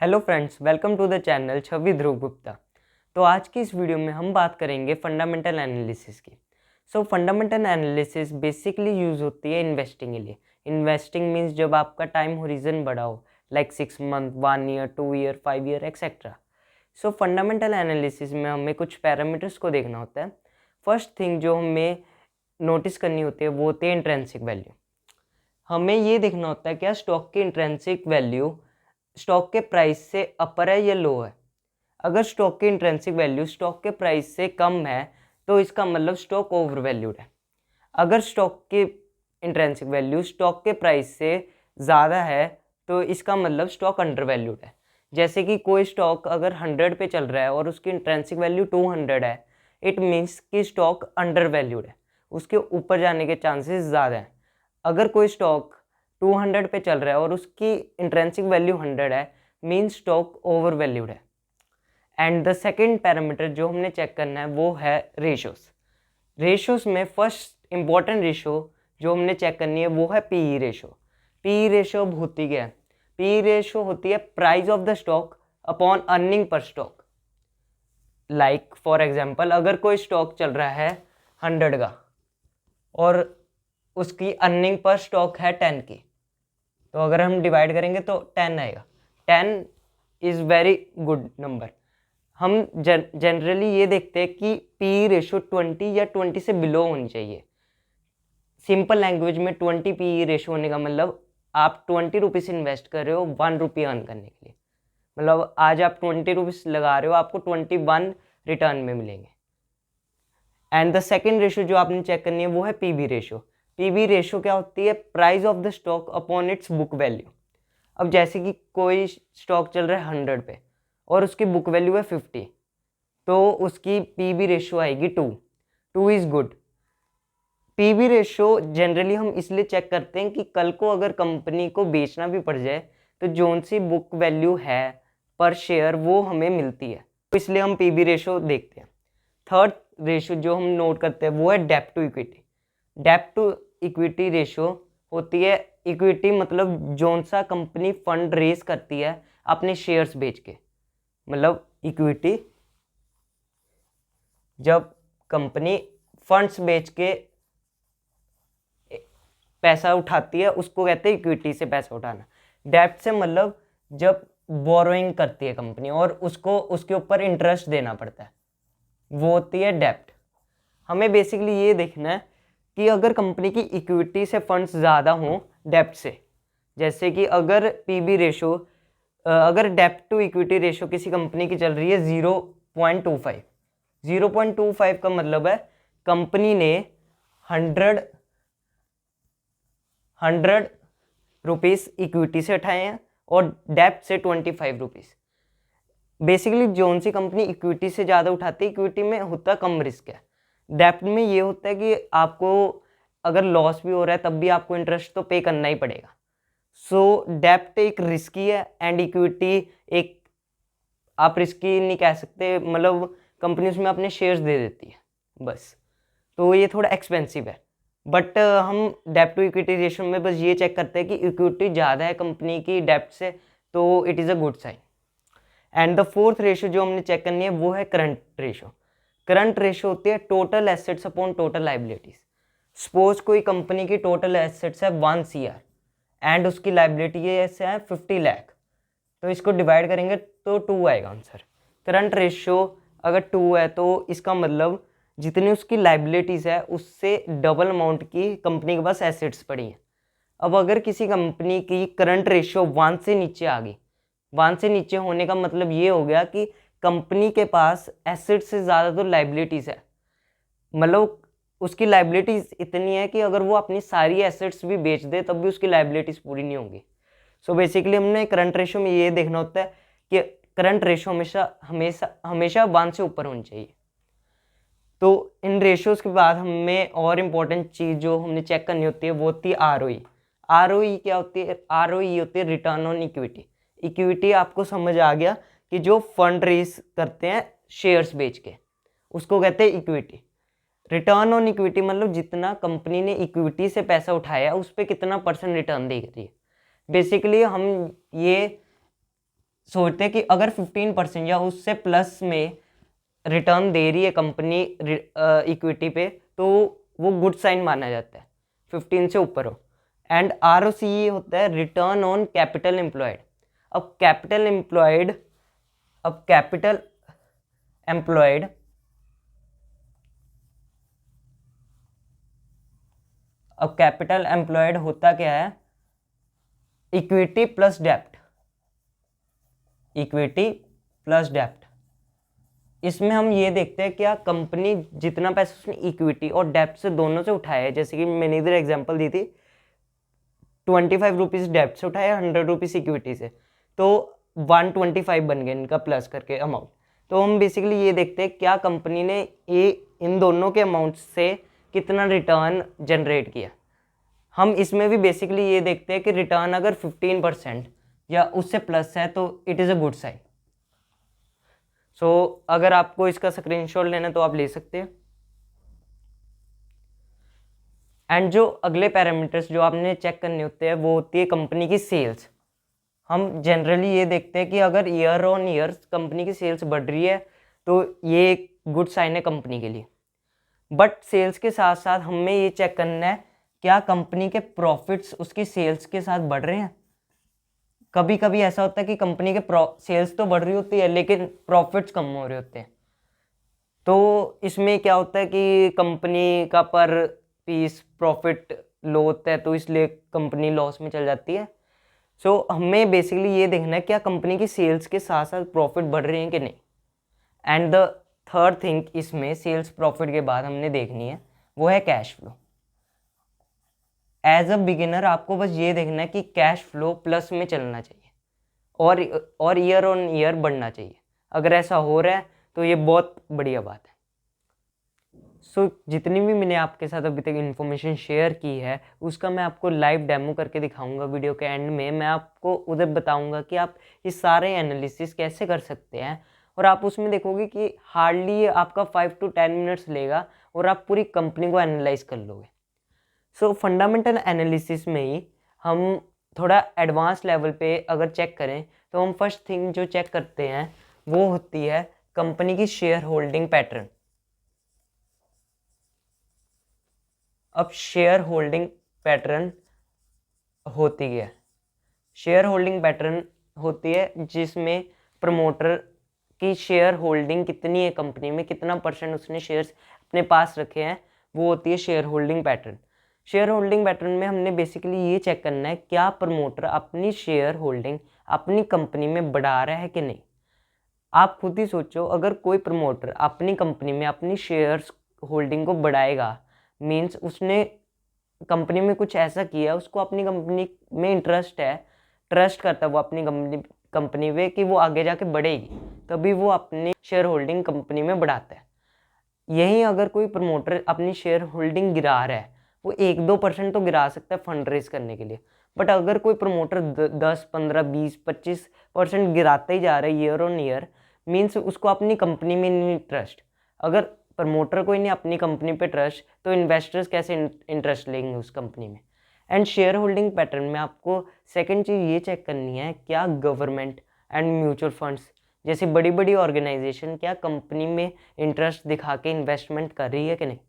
Hello friends, welcome to the channel Chhavi Dhruv Gupta. तो आज की इस वीडियो में हम बात करेंगे फंडामेंटल एनालिसिस की। फंडामेंटल एनालिसिस बेसिकली यूज़ होती है इन्वेस्टिंग के लिए। इन्वेस्टिंग मीन्स जब आपका टाइम होरिजन बड़ा हो, like 6 month, 1 year, 2 year, 5 year etcetera. Fundamental analysis में हमें कुछ पैरामीटर्स को देखना होता है। फर्स्ट थिंग जो हमें नोटिस करनी होती है वो होती है इंट्रेंसिक वैल्यू। हमें ये देखना होता है क्या स्टॉक की इंट्रेंसिक वैल्यू स्टॉक के प्राइस से अपर है या लो है। अगर स्टॉक की इंट्रेंसिक वैल्यू स्टॉक के प्राइस से कम है तो इसका मतलब स्टॉक ओवर वैल्यूड है। अगर स्टॉक की इंट्रेंसिक वैल्यू स्टॉक के प्राइस से ज़्यादा है तो इसका मतलब स्टॉक अंडर वैल्यूड है। जैसे कि कोई स्टॉक अगर 100 पे चल रहा है और उसकी इंट्रेंसिक वैल्यू 200 है, इट मीन्स कि स्टॉक अंडर वैल्यूड है, उसके ऊपर जाने के चांसेस ज़्यादा हैं। अगर कोई स्टॉक 200 पे चल रहा है और उसकी इंट्रेंसिक वैल्यू 100 है, मीन स्टॉक ओवर वैल्यूड है। एंड द सेकेंड पैरामीटर जो हमने चेक करना है वो है रेशोस। रेशोस में फर्स्ट इंपॉर्टेंट रेशो जो हमने चेक करनी है वो है पीई रेशो। पीई रेशो होती क्या है? पीई रेशो होती है price of the stock upon earning per stock. Like for example, अगर कोई स्टॉक चल रहा है 100 का और उसकी अर्निंग पर स्टॉक है 10 की, तो अगर हम डिवाइड करेंगे तो 10 आएगा। 10 इज़ वेरी गुड नंबर। हम जनरली ये देखते हैं कि पी रेशो 20 या 20 से बिलो होनी चाहिए। सिंपल लैंग्वेज में 20 पी रेशो होने का मतलब आप 20 रुपीज़ इन्वेस्ट कर रहे हो 1 रुपी अर्न करने के लिए। मतलब आज आप 20 रुपीज़ लगा रहे हो, आपको 21 रिटर्न में मिलेंगे। एंड द सेकेंड रेशो जो आपने चेक करनी है वो है पीबी रेशो। पीबी रेशो क्या होती है? Price of the stock upon its book value. अब जैसे कि कोई स्टॉक चल रहा है 100 पे और उसकी बुक वैल्यू है 50, तो उसकी पीबी रेशो आएगी 2। 2 is good. PB ratio generally हम इसलिए चेक करते हैं कि कल को अगर कंपनी को बेचना भी पड़ जाए तो जोन सी बुक वैल्यू है पर शेयर वो हमें मिलती है, तो इसलिए हम पीबी रेशो देखते हैं। थर्ड रेशो जो हम नोट करते हैं वो है डेप्ट टू इक्विटी। डेप्ट टू इक्विटी रेशो होती है इक्विटी मतलब जोन सा कंपनी फंड रेज करती है अपने शेयर्स बेच के। मतलब इक्विटी जब कंपनी फंड्स बेच के पैसा उठाती है उसको कहते हैं इक्विटी से पैसा उठाना। डेप्ट से मतलब जब बोरोइंग करती है कंपनी और उसको उसके ऊपर इंटरेस्ट देना पड़ता है, वो होती है डेप्ट। हमें बेसिकली ये देखना है कि अगर कंपनी की इक्विटी से फंड्स ज़्यादा हों डेप्ट से, जैसे कि अगर पीबी रेशो अगर डेप्ट टू इक्विटी रेशो किसी कंपनी की चल रही है 0.25, 0.25 का मतलब है कंपनी ने 100 रुपीज़ इक्विटी से उठाए हैं और डेप्ट से 25 रुपीज़। बेसिकली जोन सी कंपनी इक्विटी से ज़्यादा उठाती है, इक्विटी में होता कम रिस्क है। डेप्ट में ये होता है कि आपको अगर लॉस भी हो रहा है तब भी आपको इंटरेस्ट तो पे करना ही पड़ेगा। सो डेप्ट एक रिस्की है एंड इक्विटी एक आप रिस्की नहीं कह सकते, मतलब कंपनी उसमें अपने शेयर्स दे देती है बस, तो ये थोड़ा एक्सपेंसिव है। बट हम डेप्ट टू इक्विटी रेशियो में बस ये चेक करते हैं कि इक्विटी ज़्यादा है कंपनी की डेप्ट से, तो it is a good sign. And the fourth ratio जो हमने चेक करनी है वो है करंट रेशियो। करंट रेशियो होती है total assets upon total liabilities. Suppose कोई कंपनी की टोटल एसेट्स है 1 CR एंड उसकी लाइबिलिटी है 50 लाख, तो इसको डिवाइड करेंगे तो 2 आएगा आंसर। करंट रेशियो अगर 2 है तो इसका मतलब जितनी उसकी लाइबिलिटीज़ है उससे डबल अमाउंट की कंपनी के पास एसेट्स पड़ी हैं। अब अगर किसी कंपनी की करंट रेशियो 1 से नीचे आ गई, 1 से नीचे होने का मतलब ये हो गया कि कंपनी के पास एसेट्स से ज़्यादा तो लाइबिलिटीज़ है। मतलब उसकी लाइबिलिटीज़ इतनी है कि अगर वो अपनी सारी एसेट्स भी बेच दे तब भी उसकी लाइबिलिटीज़ पूरी नहीं होंगी। सो बेसिकली हमने करंट रेशियो में ये देखना होता है कि करंट रेशियो हमेशा हमेशा हमेशा 1 से ऊपर होनी चाहिए। तो इन रेशियोज़ के बाद हमें और इम्पोर्टेंट चीज़ जो हमने चेक करनी होती है वो होती है ROE। ROE क्या होती है? ROE होती है रिटर्न ऑन इक्विटी। इक्विटी आपको समझ आ गया कि जो फंड रेज करते हैं शेयर्स बेच के, उसको कहते हैं इक्विटी। रिटर्न ऑन इक्विटी मतलब जितना कंपनी ने इक्विटी से पैसा उठाया उस पर कितना % रिटर्न दे रही है। बेसिकली हम ये सोचते हैं कि अगर 15% या उससे प्लस में रिटर्न दे रही है कंपनी इक्विटी पे, तो वो गुड साइन माना जाता है, 15 से ऊपर हो। एंड ROCE होता है रिटर्न ऑन कैपिटल एम्प्लॉयड। अब कैपिटल एम्प्लॉयड अब कैपिटल एम्प्लॉयड अब कैपिटल एम्प्लॉयड होता क्या है? इक्विटी प्लस डेप्ट, इक्विटी प्लस डेप्ट। इसमें हम ये देखते हैं क्या कंपनी जितना पैसा उसने इक्विटी और डेप्ट से दोनों से उठाया है, जैसे कि मैंने इधर एग्जांपल दी थी, 25 रुपीज़ डेप्ट से उठाया, 100 रुपीज़ इक्विटी से, तो 125 बन गए इनका प्लस करके अमाउंट। तो हम बेसिकली ये देखते हैं क्या कंपनी ने ये इन दोनों के अमाउंट से कितना रिटर्न जनरेट किया। हम इसमें भी बेसिकली ये देखते हैं कि रिटर्न अगर 15% या उससे प्लस है तो it is a good sign. So अगर आपको इसका स्क्रीनशॉट लेना है तो आप ले सकते हैं। एंड जो अगले पैरामीटर्स जो आपने चेक करने होते हैं वो होती है कंपनी की सेल्स। हम जनरली ये देखते हैं कि अगर ईयर ऑन ईयर कंपनी की सेल्स बढ़ रही है तो ये एक गुड साइन है कंपनी के लिए। बट सेल्स के साथ साथ हमें ये चेक करना है क्या कंपनी के प्रॉफिट्स उसकी सेल्स के साथ बढ़ रहे हैं। कभी कभी ऐसा होता है कि कंपनी के सेल्स तो बढ़ रही होती है लेकिन प्रॉफिट्स कम हो रहे होते हैं। तो इसमें क्या होता है कि कंपनी का पर पीस प्रॉफिट लो होता है, तो इसलिए कंपनी लॉस में चल जाती है। सो हमें बेसिकली ये देखना है क्या कंपनी की सेल्स के साथ साथ प्रॉफिट बढ़ रहे हैं कि नहीं। एंड द थर्ड थिंग इसमें सेल्स प्रॉफिट के बाद हमने देखनी है वो है cash flow. As a beginner आपको बस ये देखना है कि कैश फ्लो प्लस में चलना चाहिए और ईयर ऑन ईयर बढ़ना चाहिए। अगर ऐसा हो रहा है तो ये बहुत बढ़िया बात है। सो जितनी भी मैंने आपके साथ अभी तक इन्फॉर्मेशन शेयर की है उसका मैं आपको लाइव डेमो करके दिखाऊंगा। वीडियो के एंड में मैं आपको उधर बताऊंगा कि आप इस सारे एनालिसिस कैसे कर सकते हैं, और आप उसमें देखोगे कि हार्डली आपका 5 to 10 मिनट्स लेगा और आप पूरी कंपनी को एनालाइज कर लोगे। सो फंडामेंटल एनालिसिस में ही हम थोड़ा एडवांस लेवल पे अगर चेक करें तो हम फर्स्ट थिंग जो चेक करते हैं वो होती है कंपनी की शेयर होल्डिंग पैटर्न। अब शेयर होल्डिंग पैटर्न होती है, शेयर होल्डिंग पैटर्न होती है जिसमें प्रमोटर की शेयर होल्डिंग कितनी है कंपनी में, कितना परसेंट उसने शेयर्स अपने पास रखे हैं, वो होती है share holding pattern. Share holding pattern में हमने बेसिकली ये चेक करना है क्या प्रमोटर अपनी शेयर होल्डिंग अपनी कंपनी में बढ़ा रहा है कि नहीं। आप खुद ही सोचो, अगर कोई प्रमोटर अपनी कंपनी में अपनी शेयर्स होल्डिंग को बढ़ाएगा मीन्स उसने कंपनी में कुछ ऐसा किया, उसको अपनी कंपनी में इंटरेस्ट है, ट्रस्ट करता है वो अपनी कंपनी में कि वो आगे जाके बढ़ेगी, तभी वो अपनी शेयर होल्डिंग कंपनी में बढ़ाता है। यही अगर कोई प्रमोटर अपनी शेयर होल्डिंग गिरा रहा है, वो 1-2% तो गिरा सकता है फंड रेज करने के लिए, बट अगर कोई प्रमोटर 10, 15, 20, 25% गिराता ही जा रहा है ईयर ऑन ईयर मीन्स उसको अपनी कंपनी में नहीं ट्रस्ट। अगर प्रमोटर को ही नहीं अपनी कंपनी पे ट्रस्ट तो इन्वेस्टर्स कैसे इंटरेस्ट लेंगे उस कंपनी में। एंड शेयर होल्डिंग पैटर्न में आपको सेकंड चीज़ ये चेक करनी है क्या गवर्नमेंट एंड म्यूचुअल फंड्स जैसी बड़ी बड़ी ऑर्गेनाइजेशन क्या कंपनी में इंटरेस्ट दिखा के इन्वेस्टमेंट कर रही है कि नहीं।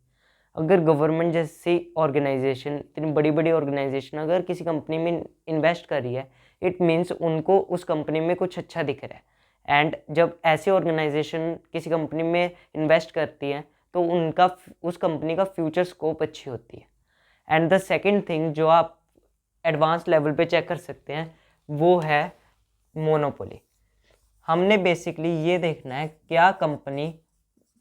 अगर गवर्नमेंट जैसी ऑर्गेनाइजेशन, इतनी बड़ी बड़ी ऑर्गेनाइजेशन अगर किसी कंपनी में इन्वेस्ट कर रही है इट मीन्स उनको उस कंपनी में कुछ अच्छा दिख रहा है। एंड जब ऐसी ऑर्गेनाइजेशन किसी कंपनी में इन्वेस्ट करती है तो उनका उस कंपनी का फ्यूचर स्कोप अच्छी होती है। एंड द सेकंड थिंग जो आप एडवांस लेवल पे चेक कर सकते हैं वो है मोनोपोली। हमने बेसिकली ये देखना है क्या कंपनी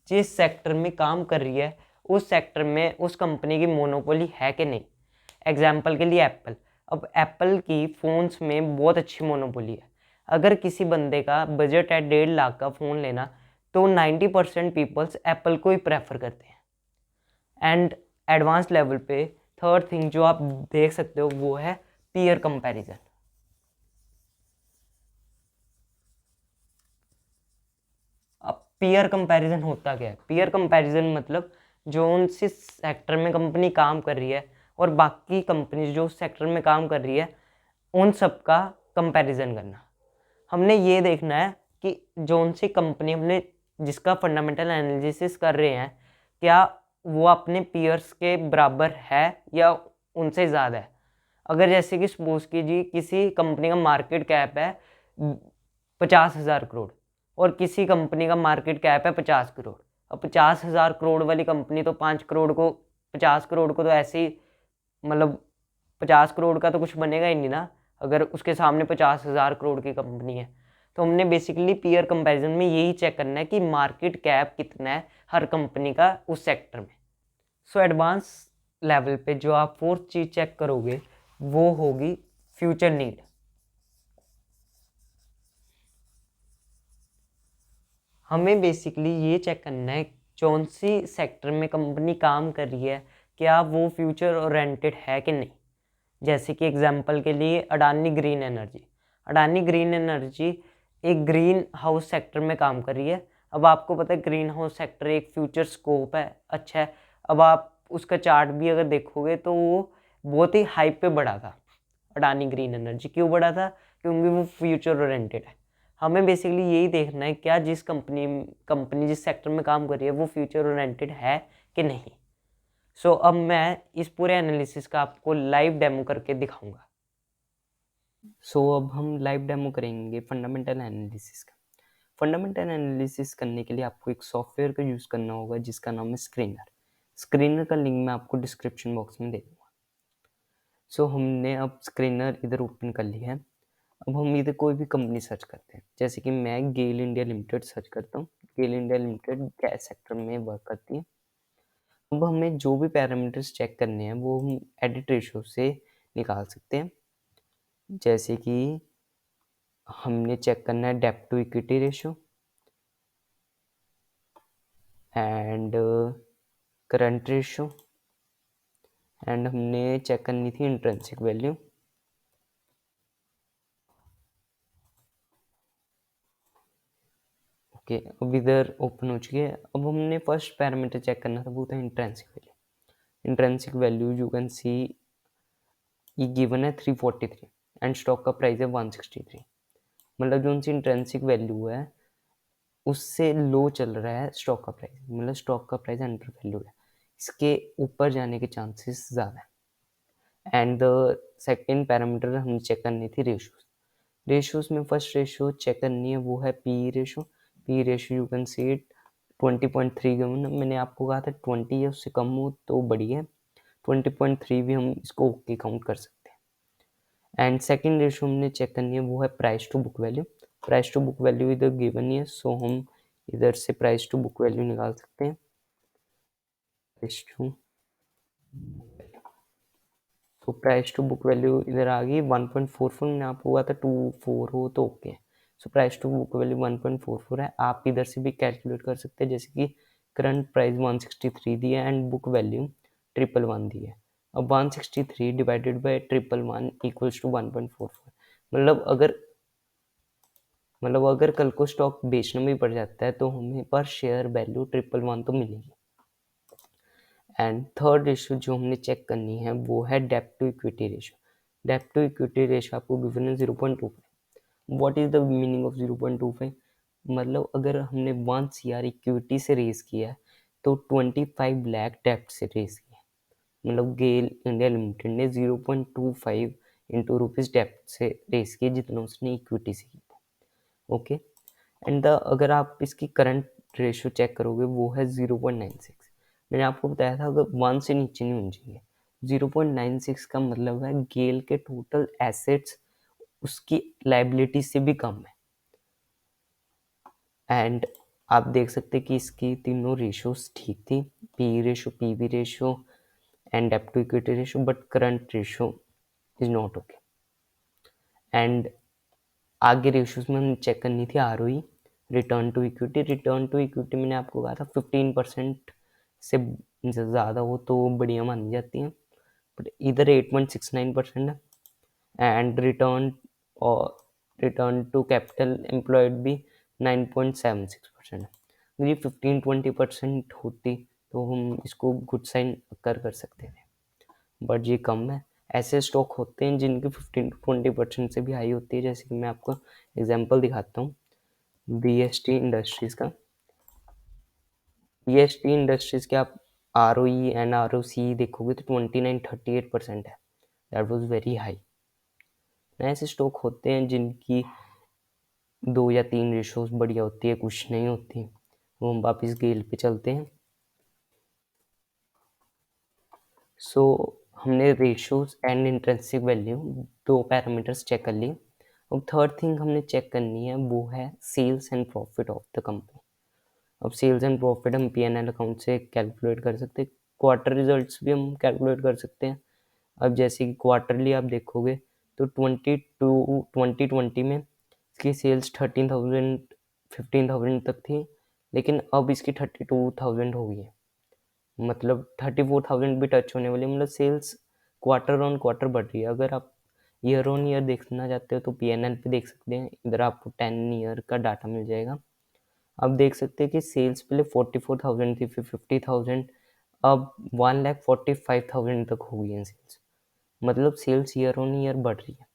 जिस सेक्टर में काम कर रही है उस सेक्टर में उस कंपनी की मोनोपोली है कि नहीं। एग्जाम्पल के लिए एप्पल, अब एप्पल की फ़ोन्स में बहुत अच्छी मोनोपोली है। अगर किसी बंदे का बजट है 1.5 लाख का फ़ोन लेना तो 90% पीपल्स एप्पल को ही प्रेफर करते हैं। एंड एडवांस लेवल पे थर्ड थिंग जो आप देख सकते हो वो है पीयर कंपैरिजन। अब पीयर कंपैरिजन होता क्या है? पीयर कंपैरिजन मतलब जो उनसे सेक्टर में कंपनी काम कर रही है और बाकी कंपनी जो उस सेक्टर में काम कर रही है उन सब का कंपैरिजन करना। हमने ये देखना है कि जौन सी कंपनी हमने जिसका फंडामेंटल एनालिसिस कर रहे हैं, क्या वो अपने पीयर्स के बराबर है या उनसे ज़्यादा है। अगर जैसे कि सपोज कीजिए किसी कंपनी का मार्केट कैप है 50,000 करोड़ और किसी कंपनी का मार्केट कैप है 50 करोड़। अब 50,000 करोड़ वाली कंपनी तो 5 करोड़ को 50 करोड़ को तो ऐसे ही, मतलब 50 करोड़ का तो कुछ बनेगा ही नहीं ना अगर उसके सामने 50,000 करोड़ की कंपनी है। तो हमने बेसिकली पीयर कंपैरिजन में यही चेक करना है कि मार्केट कैप कितना है हर कंपनी का उस सेक्टर में। सो एडवांस लेवल पे जो आप फोर्थ चीज चेक करोगे वो होगी फ्यूचर नीड। हमें बेसिकली ये चेक करना है कौन सी सेक्टर में कंपनी काम कर रही है, क्या वो फ्यूचर ओरिएंटेड है कि नहीं। जैसे कि एग्जांपल के लिए Adani green energy. Adani green energy एक ग्रीन हाउस सेक्टर में काम कर रही है। अब आपको पता है ग्रीन हाउस सेक्टर एक फ्यूचर स्कोप है, अच्छा है। अब आप उसका चार्ट भी अगर देखोगे तो वो बहुत ही हाइप पे बढ़ा था। अडानी ग्रीन एनर्जी क्यों बढ़ा था? क्योंकि वो फ्यूचर ओरिएंटेड है। हमें बेसिकली यही देखना है क्या जिस कंपनी कंपनी जिस सेक्टर में काम कर रही है वो फ्यूचर ओरिएंटेड है कि नहीं। सो अब मैं इस पूरे एनालिसिस का आपको लाइव डेमो करके दिखाऊंगा। अब हम लाइव डेमो करेंगे फंडामेंटल एनालिसिस का। फंडामेंटल एनालिसिस करने के लिए आपको एक सॉफ्टवेयर का यूज़ करना होगा जिसका नाम है स्क्रीनर। स्क्रीनर का लिंक मैं आपको डिस्क्रिप्शन बॉक्स में दे दूँगा। हमने अब स्क्रीनर इधर ओपन कर लिया है। अब हम इधर कोई भी कंपनी सर्च करते हैं, जैसे कि मैं गेल इंडिया लिमिटेड सर्च करता हूँ। गेल इंडिया लिमिटेड गैस सेक्टर में वर्क करती है। अब हमें जो भी पैरामीटर्स चेक करने हैं वो हम एडिट रेशो से निकाल सकते हैं। जैसे कि हमने चेक करना है डेब्ट to equity ratio and current ratio and हमने चेक करनी थी इंट्रिंसिक वैल्यू। ओके, अब इधर ओपन हो चुकी है। अब हमने फर्स्ट पैरामीटर चेक करना था वो था intrinsic value. Intrinsic value you can see ये गिवन है 343 एंड स्टॉक का प्राइस है 163। मतलब जो उनकी इंट्रिंसिक वैल्यू है उससे लो चल रहा है स्टॉक का प्राइस, मतलब स्टॉक का प्राइस अंडर वैल्यू है, इसके ऊपर जाने के चांसेस ज़्यादा है। एंड द सेकेंड पैरामीटर हम चेक करनी थी रेशोज। रेशोज में फर्स्ट रेशो चेक करनी है वो है P ratio. P ratio you can see it 20.3 मैंने आपको कहा था 20 या उससे कम हो तो बढ़िया है। 20.3 भी हम इसको ओके काउंट कर सकते हैं। एंड सेकंड रेशो हमने चेक करनी है वो है price to book value. Price to book value इधर गिवन ही है, सो हम इधर से प्राइस टू बुक वैल्यू निकाल सकते हैं। प्राइस टू तो प्राइस टू बुक वैल्यू इधर आ गई 1.44। मैंने आपको हुआ था 24 हो तो okay. So price to book value 1.44 है। आप इधर से भी कैलकुलेट कर सकते हैं, जैसे कि करंट प्राइस 163 दी है एंड बुक वैल्यू 111 दी है। अब 163 डिवाइडेड बाई 111 इक्वल्स टू 1.44। मतलब अगर कल को स्टॉक बेचना भी पड़ जाता है तो हमें पर शेयर वैल्यू 111 तो मिलेगी। एंड थर्ड रेशो जो हमने चेक करनी है वो है डेब्ट टू इक्विटी रेशो। डेब्ट टू इक्विटी रेशो आपको गिवन है 0.25। What is the meaning of 0.25? मतलब अगर हमने 1 CR इक्विटी से रेज किया है तो 25 लाख डेब्ट से रेज किया है। मतलब गेल इंडिया लिमिटेड ने 0.25 इंटू रुपीज़ डेब्ट से रेज किया जितना उसने इक्विटी से किया। ओके, एंड द अगर आप इसकी करंट रेशो चेक करोगे वो है 0.96। मैंने आपको बताया था अगर 1 से नीचे नहीं होनी चाहिए। 0.96 का मतलब है गेल के टोटल एसेट्स उसकी लाइबिलिटी से भी कम है। एंड आप देख सकते हैं कि इसकी तीनों रेशोज ठीक थी, P ratio, PV ratio and डेब्ट to equity ratio, but current ratio is not okay. And आगे रेशोज में हम चेक करनी थी ROE, return to equity. Return to equity मैंने आपको कहा था 15% से ज़्यादा हो तो बढ़िया मानी जाती है, बट इधर 8.69% है। And return to capital employed भी 9.76% है। अगर ये 15-20% होती तो हम इसको गुड साइन कर सकते थे, बट ये कम है। ऐसे स्टॉक होते हैं जिनकी 15 to 20% से भी हाई होती है, जैसे कि मैं आपको एग्जांपल दिखाता हूँ बीएसटी इंडस्ट्रीज़ का। बीएसटी इंडस्ट्रीज़ के आप ROE एंड ROC देखोगे तो 29-38% है। That was very high. ऐसे स्टॉक होते हैं जिनकी 2 या 3 रेशोज बढ़िया होती है, कुछ नहीं होती। वो हम वापस गेल पे चलते हैं। सो हमने ratios and intrinsic value 2 parameters check कर लिए। अब थर्ड थिंग हमने चेक करनी है वो है sales and profit of the company. अब सेल्स एंड प्रॉफिट हम P&L अकाउंट से कैलकुलेट कर सकते हैं, क्वार्टर रिजल्ट्स भी हम कैलकुलेट कर सकते हैं। अब जैसे कि क्वार्टरली आप देखोगे तो 2020 में इसकी सेल्स 13,000 15,000 तक थी, लेकिन अब इसकी 32,000 हो गई है, मतलब 34,000 भी टच होने वाली, मतलब सेल्स क्वार्टर ऑन क्वार्टर बढ़ रही है। अगर आप ईयर ऑन ईयर देखना चाहते हो तो P&L पे देख सकते हैं, इधर आपको 10 ईयर का डाटा मिल जाएगा। अब देख सकते हैं कि सेल्स पहले 44,000 थी, फिर 50,000, अब 1,45,000 तक हो गई है सेल्स, मतलब सेल्स ईयर ऑन ईयर बढ़ रही है।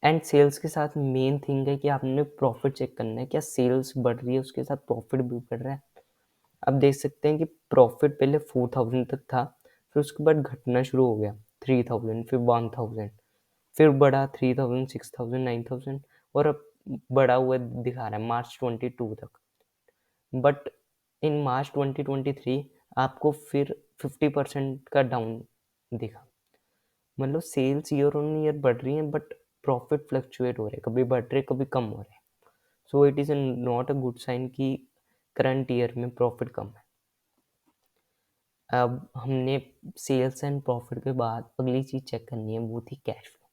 एंड सेल्स के साथ मेन थिंग है कि आपने प्रॉफिट चेक करना है, क्या सेल्स बढ़ रही है उसके साथ प्रॉफिट भी बढ़ रहा है। अब देख सकते हैं कि प्रॉफिट पहले 4,000 तक था, फिर उसके बाद घटना शुरू हो गया 3,000, फिर 1,000, फिर बढ़ा 3,000, 6,000, 9,000, और अब बढ़ा हुआ दिखा रहा है मार्च 22 तक। बट इन मार्च 2023 आपको फिर 50% का डाउन दिखा, मतलब सेल्स ईयर ऑन ईयर बढ़ रही हैं बट प्रॉफिट फ्लक्चुएट हो रहे हैं, कभी बढ़ रहे कभी कम हो रहे हैं। So it is not a good sign कि करंट ईयर में प्रॉफिट कम है। अब हमने सेल्स एंड प्रॉफिट के बाद अगली चीज़ चेक करनी है, वो थी cash flow.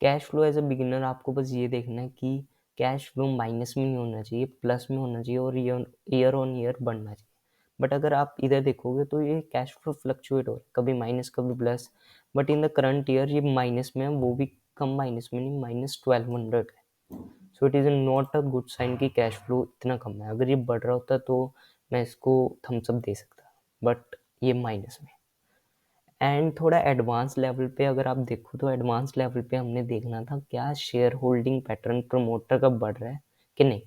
Cash flow as a beginner आपको बस ये देखना है कि कैश फ्लो माइनस में नहीं होना चाहिए, प्लस में होना चाहिए, और ईयर ऑन ईयर बढ़ना चाहिए। बट अगर आप इधर देखोगे तो ये कैश फ्लो फ्लक्चुएट हो रहा है, कभी माइनस कभी plus, but in the current year ये माइनस में है, वो भी कम माइनस में नहीं, -1200 है। So it is not a good sign कि कैश फ्लो इतना कम है। अगर ये बढ़ रहा होता तो मैं इसको थम्स अप दे सकता, बट ये माइनस में। एंड थोड़ा एडवांस लेवल पे अगर आप देखो तो एडवांस लेवल पे हमने देखना था क्या शेयर होल्डिंग पैटर्न प्रमोटर का बढ़ रहा है कि नहीं।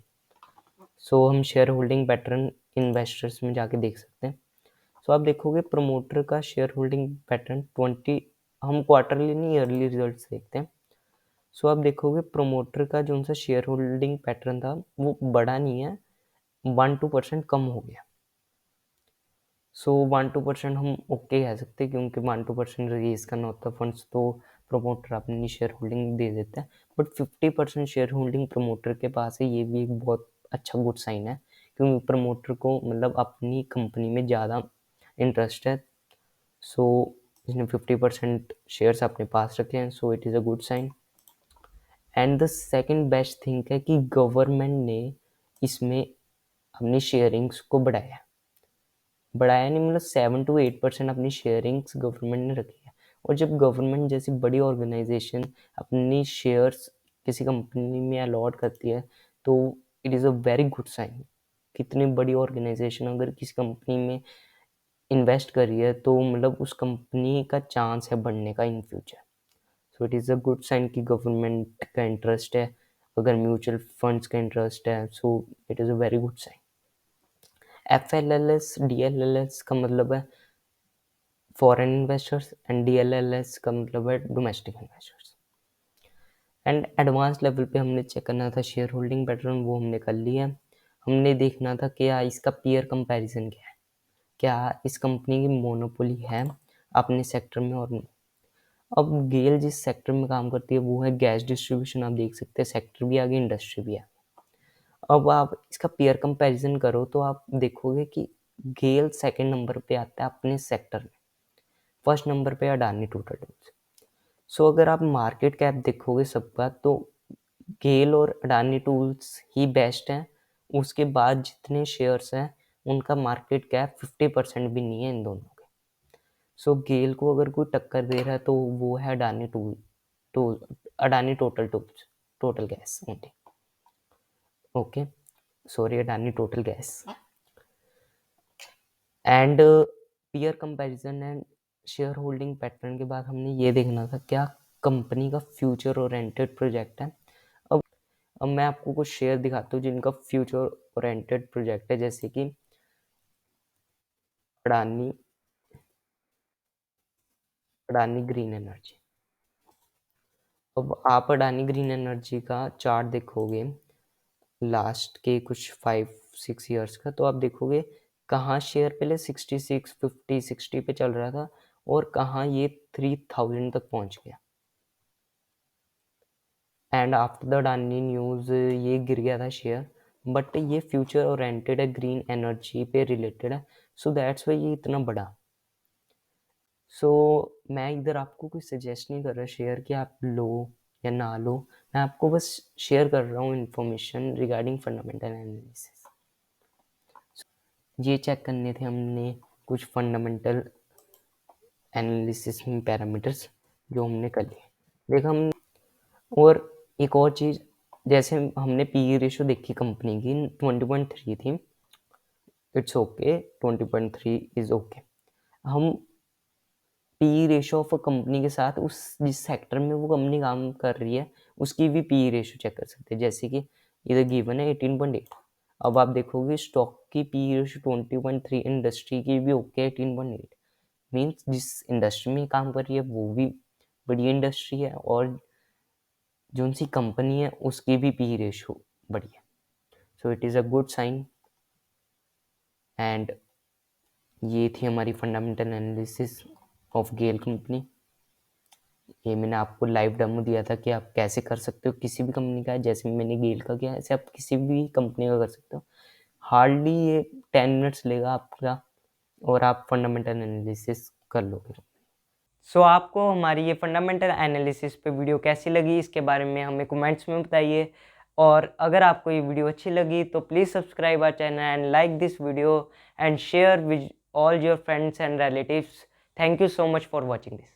सो हम शेयर होल्डिंग पैटर्न इन्वेस्टर्स में जाके देख सकते हैं। सो आप देखोगे प्रमोटर का शेयर होल्डिंग पैटर्न 20, हम क्वार्टरली नहीं ईयरली रिजल्ट्स देखते हैं। सो आप देखोगे प्रमोटर का जो उनका शेयर होल्डिंग पैटर्न था वो बढ़ा नहीं है, 1-2% कम हो गया। सो 1-2% हम ओके कह सकते हैं, क्योंकि 1-2% रिलीज करना होता है फंड्स तो प्रमोटर अपनी शेयर होल्डिंग दे देता है। बट 50% शेयर होल्डिंग प्रमोटर के पास है, ये भी एक बहुत अच्छा गुड साइन है, क्योंकि प्रमोटर को मतलब अपनी कंपनी में ज़्यादा इंटरेस्ट है। सो इसने 50% शेयर्स अपने पास रखे हैं, so it is a good sign. And the second best thing है कि गवर्नमेंट ने इसमें अपनी शेयरिंग्स को बढ़ाया नहीं, मतलब 7-8% अपनी शेयरिंग्स गवर्नमेंट ने रखी है। और जब गवर्नमेंट जैसी बड़ी ऑर्गेनाइजेशन अपनी शेयर्स किसी कंपनी में अलॉट करती है तो it is a very good sign. कितनी बड़ी ऑर्गेनाइजेशन अगर किसी कंपनी में इन्वेस्ट कर रही है तो मतलब उस कंपनी का चांस है बढ़ने का in future. So it is a good sign कि गवर्नमेंट का इंटरेस्ट है, अगर म्यूचुअल फंड्स का इंटरेस्ट है, so it is a very good sign. FLLS DLLS का मतलब है फॉरेन इन्वेस्टर्स एंड DLLS का मतलब है domestic investors. And advance level पे हमने चेक करना था शेयर होल्डिंग पैटर्न, वो हमने कर लिया। हमने देखना था क्या इसका पीयर कंपैरिजन क्या है, क्या इस कंपनी की मोनोपोली है अपने सेक्टर में और नहीं। अब गेल जिस सेक्टर में काम करती है वो है गैस डिस्ट्रीब्यूशन, आप देख सकते हैं सेक्टर भी आगे इंडस्ट्री भी है। अब आप इसका पेयर कंपैरिजन करो तो आप देखोगे कि गेल सेकंड नंबर पे आता है अपने सेक्टर में, फर्स्ट नंबर पे अडानी टोटल टूल्स। सो अगर आप मार्केट कैप देखोगे सबका तो गेल और अडानी टूल्स ही बेस्ट हैं, उसके बाद जितने शेयर्स हैं उनका मार्केट कैप 50% भी नहीं है इन दोनों के। सो गेल को अगर कोई टक्कर दे रहा है तो वो है tool Adani total tools, total gas only, okay, sorry Adani total gas. And peer comparison and share holding pattern के बाद हमने ये देखना था क्या कंपनी का फ्यूचर ओरिएंटेड प्रोजेक्ट है। अब मैं आपको कुछ शेयर दिखाता हूँ जिनका फ्यूचर ओरिएंटेड प्रोजेक्ट है, जैसे कि अडानी अडानी ग्रीन एनर्जी। अब आप अडानी ग्रीन एनर्जी का चार्ट देखोगे लास्ट के कुछ 5-6 ईयर्स का, तो आप देखोगे कहाँ शेयर पहले 66, 50, 60 पे चल रहा था और कहाँ ये 3000 तक पहुंच गया। And after the Adani news ये गिर गया था शेयर, बट ये फ्यूचर ओरिएंटेड है, ग्रीन एनर्जी पे रिलेटेड है, सो दैट्स वाई ये इतना बड़ा। सो मैं इधर आपको कोई सजेस्ट नहीं कर रहा शेयर कि आप लो या ना लो, मैं आपको बस शेयर कर रहा हूँ इन्फॉर्मेशन रिगार्डिंग फंडामेंटल एनालिसिस। ये चेक करने थे हमने कुछ फंडामेंटल एनालिसिस में पैरामीटर्स जो हमने कर लिए, देखा हम। और एक और चीज़, जैसे हमने पी रेशो देखी कंपनी की 20.3 थी, इट्स ओके, 20.3 इज़ ओके। हम P ratio of a company के साथ उस जिस सेक्टर में वो कंपनी काम कर रही है उसकी भी पी रेशो चेक कर सकते हैं, जैसे कि इधर गिवन है 18.8। अब आप देखोगे स्टॉक की पी रेशो 20.3, इंडस्ट्री की भी ओके 18.8, मीन्स जिस इंडस्ट्री में काम कर रही है वो भी बड़ी इंडस्ट्री है और जो उनकी कंपनी है उसकी भी पी रेशो बड़ी है, so it is a good sign. And ये थी हमारी fundamental analysis of GAIL company. ये मैंने आपको लाइव डेमो दिया था कि आप कैसे कर सकते हो किसी भी कंपनी का, जैसे मैंने गेल का किया ऐसे आप किसी भी कंपनी का कर सकते हो। हार्डली ये 10 मिनट्स लेगा आपका और आप फंडामेंटल एनालिसिस कर लोगे। सो आपको हमारी ये फंडामेंटल एनालिसिस पे वीडियो कैसी लगी इसके बारे में हमें कमेंट्स में बताइए, और अगर आपको ये वीडियो अच्छी लगी तो please subscribe our channel and like this video and share with all your friends and relatives. Thank you so much for watching this.